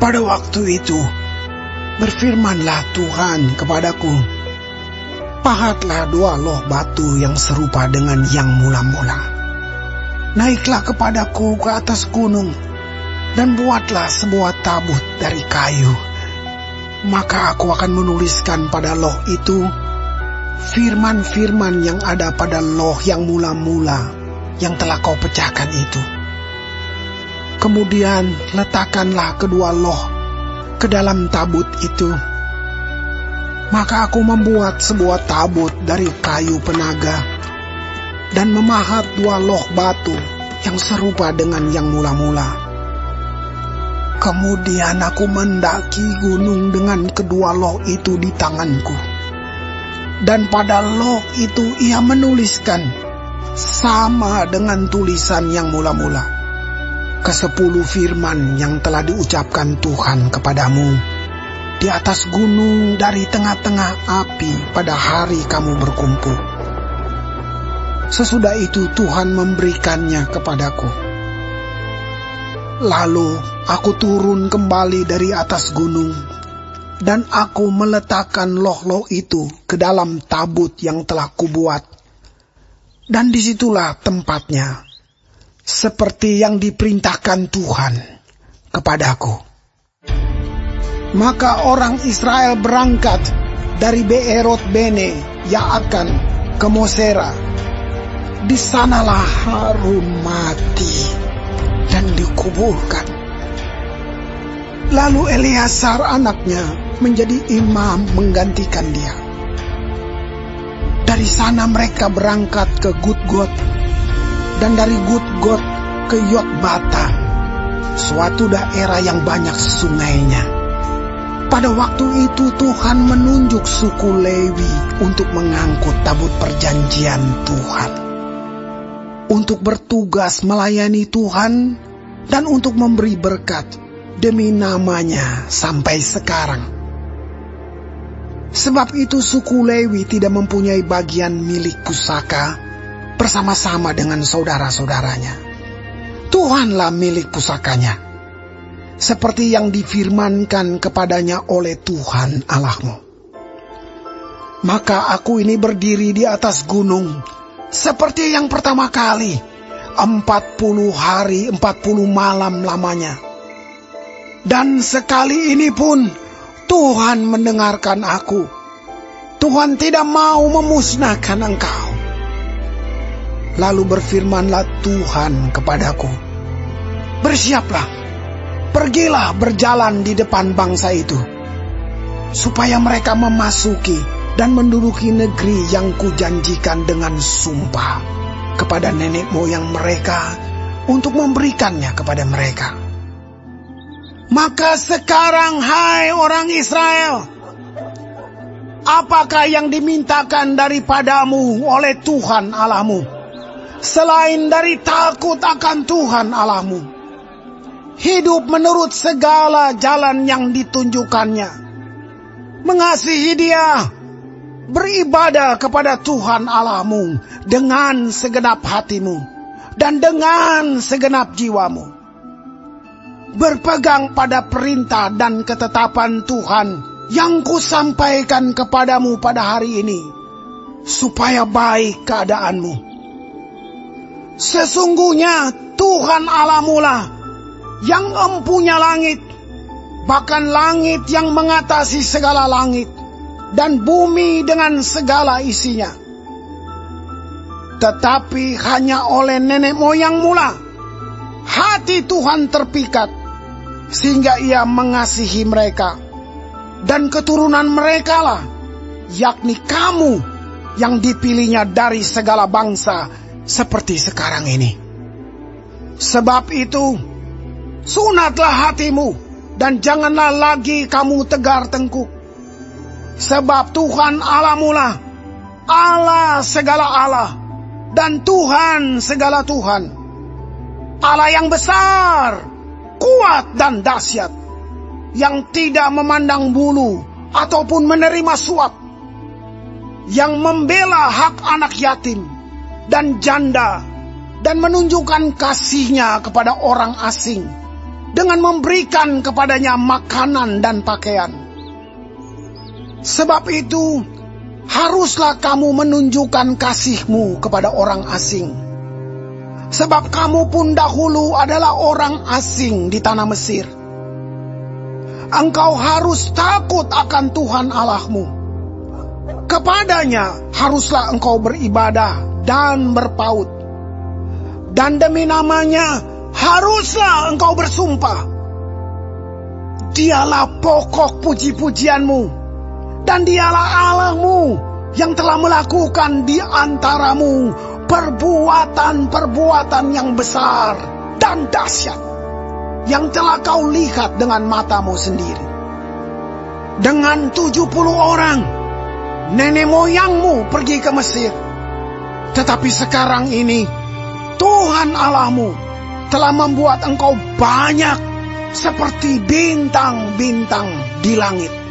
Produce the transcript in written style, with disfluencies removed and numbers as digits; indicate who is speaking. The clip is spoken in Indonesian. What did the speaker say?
Speaker 1: Pada waktu itu, berfirmanlah Tuhan kepadaku, pahatlah 2 loh batu yang serupa dengan yang mula-mula. Naiklah kepadaku ke atas gunung, dan buatlah sebuah tabut dari kayu. Maka aku akan menuliskan pada loh itu firman-firman yang ada pada loh yang mula-mula yang telah kau pecahkan itu. Kemudian letakkanlah kedua loh ke dalam tabut itu. Maka aku membuat sebuah tabut dari kayu penaga dan memahat 2 loh batu yang serupa dengan yang mula-mula. Kemudian aku mendaki gunung dengan kedua loh itu di tanganku. Dan pada loh itu ia menuliskan sama dengan tulisan yang mula-mula ke-10 firman yang telah diucapkan Tuhan kepadamu di atas gunung dari tengah-tengah api pada hari kamu berkumpul. Sesudah itu Tuhan memberikannya kepadaku. Lalu aku turun kembali dari atas gunung, dan aku meletakkan loh-loh itu ke dalam tabut yang telah kubuat. Dan disitulah tempatnya, seperti yang diperintahkan Tuhan kepadaku. Maka orang Israel berangkat dari Beerot Bene Yaakan ke Mosera. Di sanalah Harun mati dan dikuburkan. Lalu Eleazar anaknya menjadi imam menggantikan dia. Dari sana mereka berangkat ke Gudgot, dan dari Gudgot ke Yotbata, suatu daerah yang banyak sungainya. Pada waktu itu Tuhan menunjuk suku Lewi untuk mengangkut tabut perjanjian Tuhan, untuk bertugas melayani Tuhan dan untuk memberi berkat demi namanya sampai sekarang. Sebab itu suku Lewi tidak mempunyai bagian milik pusaka bersama-sama dengan saudara-saudaranya. Tuhanlah milik pusakanya, seperti yang difirmankan kepadanya oleh Tuhan Allahmu. Maka aku ini berdiri di atas gunung, seperti yang pertama kali, 40 hari 40 malam lamanya. Dan sekali ini pun Tuhan mendengarkan aku. Tuhan tidak mau memusnahkan engkau. Lalu berfirmanlah Tuhan kepadaku, bersiaplah, pergilah berjalan di depan bangsa itu, supaya mereka memasuki dan menduduki negeri yang kujanjikan dengan sumpah kepada nenek moyang mereka untuk memberikannya kepada mereka. Maka sekarang, hai orang Israel, apakah yang dimintakan daripadamu oleh Tuhan Allahmu, selain dari takut akan Tuhan Allahmu, hidup menurut segala jalan yang ditunjukkannya, mengasihi Dia, beribadah kepada Tuhan Allahmu dengan segenap hatimu dan dengan segenap jiwamu, berpegang pada perintah dan ketetapan Tuhan yang kusampaikan kepadamu pada hari ini, supaya baik keadaanmu. Sesungguhnya Tuhan Allahmu lah yang empunya langit, bahkan langit yang mengatasi segala langit, dan bumi dengan segala isinya. Tetapi hanya oleh nenek moyangmu lah hati Tuhan terpikat, sehingga Ia mengasihi mereka, dan keturunan mereka lah, yakni kamu yang dipilihnya dari segala bangsa seperti sekarang ini. Sebab itu, sunatlah hatimu, dan janganlah lagi kamu tegar tengkuk. Sebab Tuhan Allahmu lah Allah segala Allah, dan Tuhan segala Tuhan, Allah yang besar, kuat dan dahsyat, yang tidak memandang bulu ataupun menerima suap, yang membela hak anak yatim dan janda, dan menunjukkan kasih-Nya kepada orang asing, dengan memberikan kepadanya makanan dan pakaian. Sebab itu, haruslah kamu menunjukkan kasihmu kepada orang asing. Sebab kamu pun dahulu adalah orang asing di tanah Mesir. Engkau harus takut akan Tuhan Allahmu. Kepadanya haruslah engkau beribadah dan berpaut. Dan demi namanya haruslah engkau bersumpah. Dialah pokok puji-pujianmu. Dan dialah Allahmu yang telah melakukan di antaramu perbuatan-perbuatan yang besar dan dahsyat, yang telah kau lihat dengan matamu sendiri. Dengan 70 orang, nenek moyangmu pergi ke Mesir. Tetapi sekarang ini, Tuhan Allahmu telah membuat engkau banyak seperti bintang-bintang di langit.